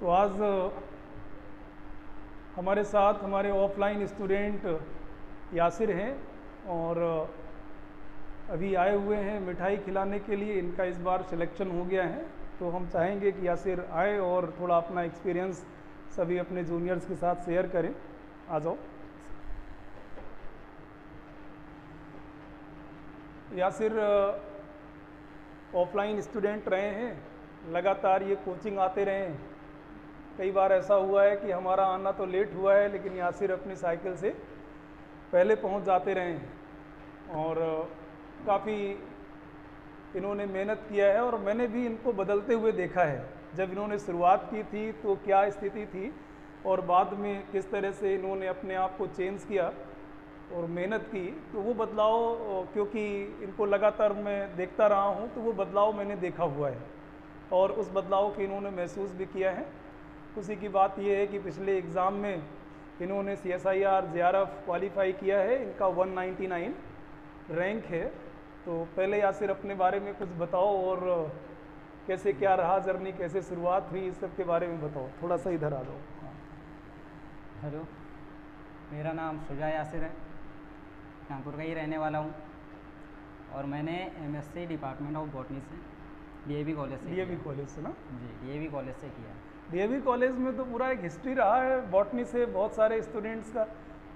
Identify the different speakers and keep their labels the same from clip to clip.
Speaker 1: तो आज हमारे साथ हमारे ऑफलाइन स्टूडेंट यासिर हैं और अभी आए हुए हैं मिठाई खिलाने के लिए। इनका इस बार सिलेक्शन हो गया है, तो हम चाहेंगे कि यासिर आए और थोड़ा अपना एक्सपीरियंस सभी अपने जूनियर्स के साथ शेयर करें। आ जाओ। यासिर ऑफलाइन स्टूडेंट रहे हैं, लगातार ये कोचिंग आते रहे हैं। कई बार ऐसा हुआ है कि हमारा आना तो लेट हुआ है, लेकिन यासिर अपनी साइकिल से पहले पहुंच जाते रहे हैं और काफ़ी इन्होंने मेहनत किया है और मैंने भी इनको बदलते हुए देखा है। जब इन्होंने शुरुआत की थी तो क्या स्थिति थी और बाद में किस तरह से इन्होंने अपने आप को चेंज किया और मेहनत की, तो वो बदलाव, क्योंकि इनको लगातार मैं देखता रहा हूँ, तो वो बदलाव मैंने देखा हुआ है और उस बदलाव को इन्होंने महसूस भी किया है। उसी की बात ये है कि पिछले एग्ज़ाम में इन्होंने CSIR JRF क्वालिफाई किया है। इनका 199 रैंक है। तो पहले यासिर अपने बारे में कुछ बताओ और कैसे क्या रहा जर्नी, कैसे शुरुआत हुई, इस सब के बारे में बताओ। थोड़ा सा इधर आ जाओ।
Speaker 2: हेलो, मेरा नाम शुजा यासिर है, कानपुर का ही रहने वाला हूँ और मैंने MSc डिपार्टमेंट ऑफ बॉटनी से DAV कॉलेज से
Speaker 1: DAV कॉलेज से ना?
Speaker 2: जी, DAV कॉलेज से किया।
Speaker 1: DAV कॉलेज में तो पूरा एक हिस्ट्री रहा है बॉटनी से बहुत सारे स्टूडेंट्स का,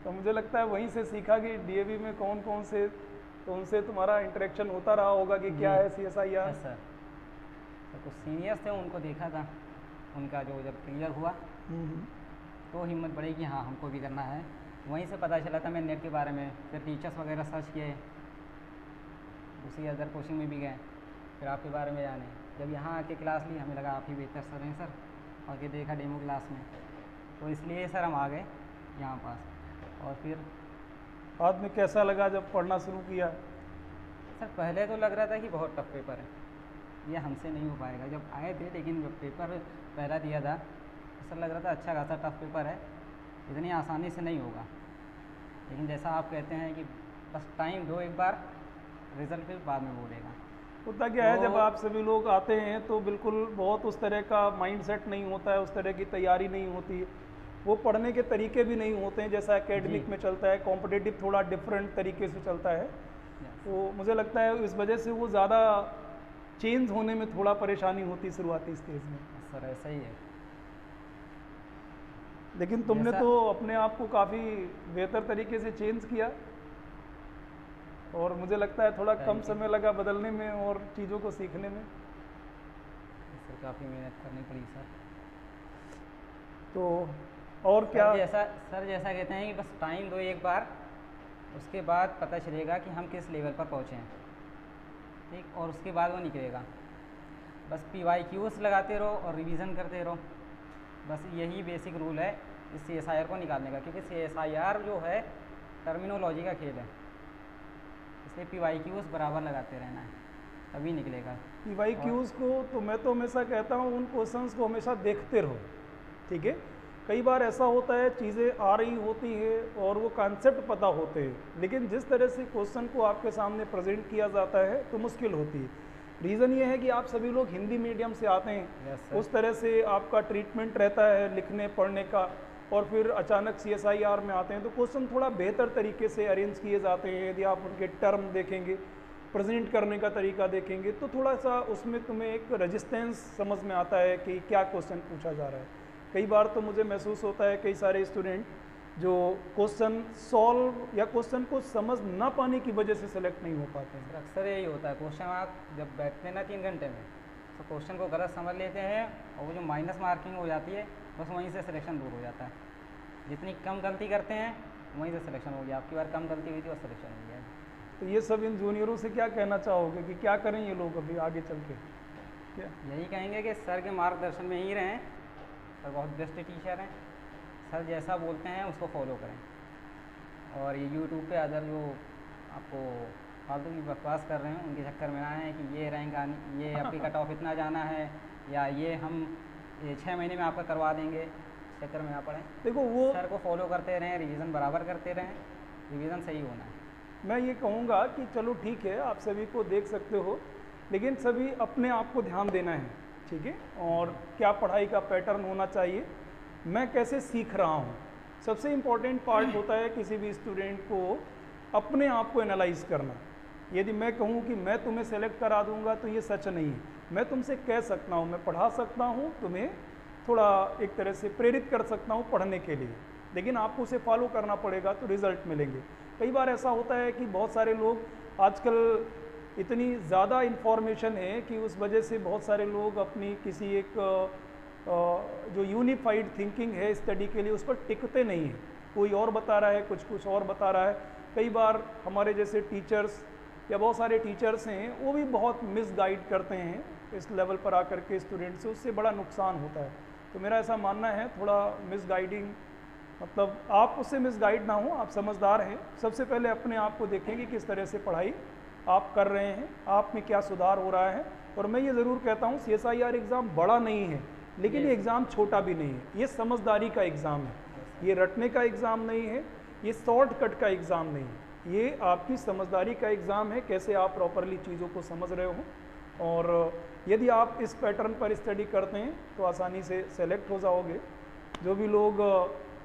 Speaker 1: तो मुझे लगता है वहीं से सीखा कि DAV में कौन कौन से, तो उनसे तुम्हारा इंटरेक्शन होता रहा होगा कि क्या है CSIR।
Speaker 2: सर, तो कुछ सीनियर्स थे, उनको देखा था, उनका जो जब क्लियर हुआ तो हिम्मत बढ़ी कि हाँ हमको भी करना है। वहीं से पता चला था मैं नेट के बारे में, फिर टीचर्स वगैरह सर्च किए, उसी अदर कोचिंग में भी गए, फिर आपके बारे में जाने। जब यहाँ आके क्लास ली हमें लगा आप ही बेहतर सर हैं सर, और के देखा डेमो क्लास में, तो इसलिए सर हम आ गए यहाँ पास। और फिर
Speaker 1: बाद में कैसा लगा जब पढ़ना शुरू किया?
Speaker 2: सर पहले तो लग रहा था कि बहुत टफ पेपर है, ये हमसे नहीं हो पाएगा। जब आए थे, लेकिन जब पेपर पहला दिया था तो सर लग रहा था अच्छा खासा टफ पेपर है, इतनी आसानी से नहीं होगा। लेकिन जैसा आप कहते हैं कि बस टाइम दो एक बार, रिज़ल्ट फिर बाद में बोलेगा।
Speaker 1: होता क्या है, जब आप सभी लोग आते हैं तो बिल्कुल बहुत उस तरह का माइंडसेट नहीं होता है, उस तरह की तैयारी नहीं होती है, वो पढ़ने के तरीके भी नहीं होते हैं जैसा एकेडमिक में चलता है। कॉम्पिटिटिव थोड़ा डिफरेंट तरीके से चलता है, तो मुझे लगता है इस वजह से वो ज़्यादा चेंज होने में थोड़ा परेशानी होती शुरुआती स्टेज में।
Speaker 2: सर ऐसा ही है,
Speaker 1: लेकिन तुमने तो अपने आप को काफ़ी बेहतर तरीके से चेंज किया और मुझे लगता है थोड़ा कम समय लगा बदलने में और चीज़ों को सीखने में।
Speaker 2: सर काफ़ी मेहनत करनी पड़ी सर।
Speaker 1: तो और क्या
Speaker 2: सर जैसा कहते हैं कि बस टाइम दो एक बार, उसके बाद पता चलेगा कि हम किस लेवल पर पहुँचे हैं, ठीक, और उसके बाद वो निकलेगा। बस PYQs लगाते रहो और रिवीजन करते रहो, बस यही बेसिक रूल है इस CSIR को निकालने का। क्योंकि CSIR जो है टर्मिनोलॉजी का खेल है, इसलिए PYQs बराबर लगाते रहना है, तभी निकलेगा।
Speaker 1: PYQs को तो मैं तो हमेशा कहता हूँ उन क्वेश्चंस को हमेशा देखते रहो, ठीक है। कई बार ऐसा होता है चीज़ें आ रही होती है और वो कॉन्सेप्ट पता होते हैं, लेकिन जिस तरह से क्वेश्चन को आपके सामने प्रेजेंट किया जाता है तो मुश्किल होती है। रीज़न ये है कि आप सभी लोग हिंदी मीडियम से आते हैं, उस तरह से आपका ट्रीटमेंट रहता है लिखने पढ़ने का, और फिर अचानक CSIR में आते हैं तो क्वेश्चन थोड़ा बेहतर तरीके से अरेंज किए जाते हैं। यदि आप उनके टर्म देखेंगे, प्रेजेंट करने का तरीका देखेंगे, तो थोड़ा सा उसमें तुम्हें एक रेजिस्टेंस समझ में आता है कि क्या क्वेश्चन पूछा जा रहा है। कई बार तो मुझे महसूस होता है कई सारे स्टूडेंट जो क्वेश्चन सॉल्व या क्वेश्चन को समझ ना पाने की वजह से सेलेक्ट नहीं हो पाते हैं।
Speaker 2: अक्सर यही होता है, क्वेश्चन आप जब बैठते हैं ना 3 घंटे में, तो क्वेश्चन को गलत समझ लेते हैं और वो जो माइनस मार्किंग हो जाती है, बस वहीं से सिलेक्शन दूर हो जाता है। जितनी कम गलती करते हैं वहीं से सिलेक्शन हो गया। आपकी बार कम गलती हुई थी और सिलेक्शन हो गया।
Speaker 1: तो ये सब इन जूनियरों से क्या कहना चाहोगे कि क्या करें ये लोग अभी आगे चल के? क्या
Speaker 2: यही कहेंगे कि सर के मार्गदर्शन में ही रहें, सर बहुत बेस्ट टीचर हैं, सर जैसा बोलते हैं उसको फॉलो करें। और ये यूट्यूब पे अदर जो आपको फालतू की बकवास कर रहे हैं उनके चक्कर में ना आए कि ये रैंक आनी, ये आपकी कट ऑफ इतना जाना है, या ये हम 6 महीने में आपका करवा देंगे, चक्कर में ना पड़े।
Speaker 1: देखो, वो
Speaker 2: सर को फॉलो करते रहें, रिवीजन बराबर करते रहें, रिवीजन सही होना है।
Speaker 1: मैं ये कहूँगा कि चलो ठीक है, आप सभी को देख सकते हो, लेकिन सभी अपने आप को ध्यान देना है, ठीक है, और क्या पढ़ाई का पैटर्न होना चाहिए, मैं कैसे सीख रहा हूँ। सबसे इम्पोर्टेंट पार्ट होता है किसी भी स्टूडेंट को अपने आप को एनालाइज करना। यदि मैं कहूँ कि मैं तुम्हें सेलेक्ट करा दूंगा तो ये सच नहीं है। मैं तुमसे कह सकता हूँ, मैं पढ़ा सकता हूँ, तुम्हें थोड़ा एक तरह से प्रेरित कर सकता हूँ पढ़ने के लिए, लेकिन आपको उसे फॉलो करना पड़ेगा तो रिजल्ट मिलेंगे। कई बार ऐसा होता है कि बहुत सारे लोग आजकल इतनी ज़्यादा इन्फॉर्मेशन है कि उस वजह से बहुत सारे लोग अपनी किसी एक जो यूनिफाइड थिंकिंग है स्टडी के लिए उस पर टिकते नहीं हैं। कोई और बता रहा है, कुछ और बता रहा है। कई बार हमारे जैसे टीचर्स या बहुत सारे टीचर्स हैं वो भी बहुत मिसगाइड करते हैं इस लेवल पर आकर के स्टूडेंट से, उससे बड़ा नुकसान होता है। तो मेरा ऐसा मानना है थोड़ा मिसगाइडिंग, मतलब आप उससे मिसगाइड ना हो, आप समझदार हैं। सबसे पहले अपने आप को देखें कि किस तरह से पढ़ाई आप कर रहे हैं, आप में क्या सुधार हो रहा है। और मैं ये ज़रूर कहता हूँ CSIR एग्ज़ाम बड़ा नहीं है, लेकिन ये एग्ज़ाम छोटा भी नहीं है। ये समझदारी का एग्ज़ाम है, ये रटने का एग्ज़ाम नहीं है, ये शॉर्टकट का एग्ज़ाम नहीं है, ये आपकी समझदारी का एग्ज़ाम है, कैसे आप प्रॉपरली चीज़ों को समझ रहे हो। और यदि आप इस पैटर्न पर स्टडी करते हैं तो आसानी से सेलेक्ट हो जाओगे। जो भी लोग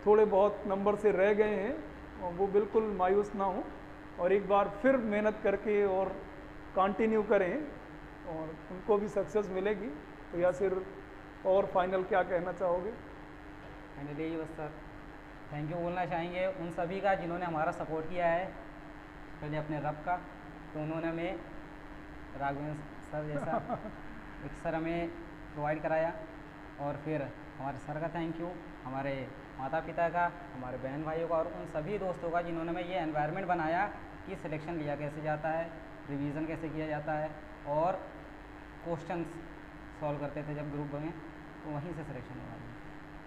Speaker 1: थोड़े बहुत नंबर से रह गए हैं वो बिल्कुल मायूस ना हो और एक बार फिर मेहनत करके और कंटिन्यू करें और उनको भी सक्सेस मिलेगी। तो या फिर और फाइनल क्या कहना चाहोगे?
Speaker 2: फाइनली यही बस सर थैंक यू बोलना चाहेंगे उन सभी का जिन्होंने हमारा सपोर्ट किया है, पहले अपने रब का, तो उन्होंने हमें राघवेंद्र सर जैसा एक सर हमें प्रोवाइड कराया, और फिर हमारे सर का थैंक यू, हमारे माता पिता का, हमारे बहन भाइयों का और उन सभी दोस्तों का जिन्होंने हमें ये एनवायरनमेंट बनाया कि सिलेक्शन लिया कैसे जाता है, रिवीजन कैसे किया जाता है और क्वेश्चंस सॉल्व करते थे जब ग्रुप में, तो वहीं से सिलेक्शन हुआ।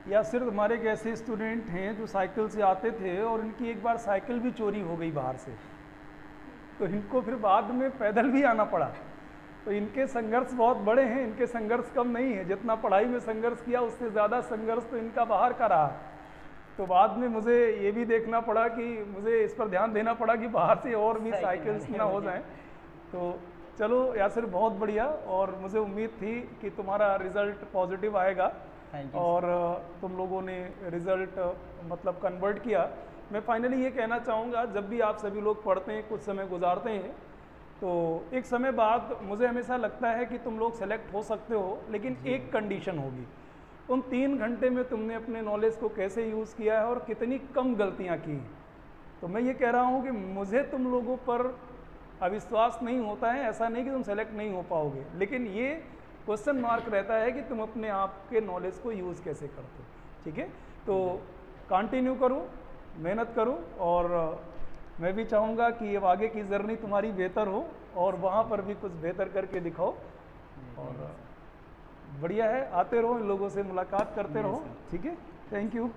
Speaker 1: या सिर्फ हमारे एक ऐसे स्टूडेंट हैं जो साइकिल से आते थे और इनकी एक बार साइकिल भी चोरी हो गई बाहर से, तो इनको फिर बाद में पैदल भी आना पड़ा। तो इनके संघर्ष बहुत बड़े हैं, इनके संघर्ष कम नहीं है। जितना पढ़ाई में संघर्ष किया उससे ज़्यादा संघर्ष तो इनका बाहर का रहा। तो बाद में मुझे ये भी देखना पड़ा कि मुझे इस पर ध्यान देना पड़ा कि बाहर से और भी साइकिल्स ना हो जाएं। तो चलो यासिर बहुत बढ़िया, और मुझे उम्मीद थी कि तुम्हारा रिज़ल्ट पॉजिटिव आएगा और तुम लोगों ने रिज़ल्ट मतलब कन्वर्ट किया। मैं फाइनली ये कहना चाहूँगा, जब भी आप सभी लोग पढ़ते हैं, कुछ समय गुजारते हैं, तो एक समय बाद मुझे हमेशा लगता है कि तुम लोग सेलेक्ट हो सकते हो, लेकिन एक कंडीशन होगी, उन 3 घंटे में तुमने अपने नॉलेज को कैसे यूज़ किया है और कितनी कम गलतियाँ की हैं। तो मैं ये कह रहा हूँ कि मुझे तुम लोगों पर अविश्वास नहीं होता है, ऐसा नहीं कि तुम सेलेक्ट नहीं हो पाओगे, लेकिन ये क्वेश्चन मार्क रहता है कि तुम अपने आप के नॉलेज को यूज़ कैसे करते हो। ठीक है, तो कंटिन्यू करो, मेहनत करो, और मैं भी चाहूँगा कि अब आगे की जर्नी तुम्हारी बेहतर हो और वहाँ पर भी कुछ बेहतर करके दिखाओ। और बढ़िया है, आते रहो, इन लोगों से मुलाकात करते रहो। ठीक है, थैंक यू।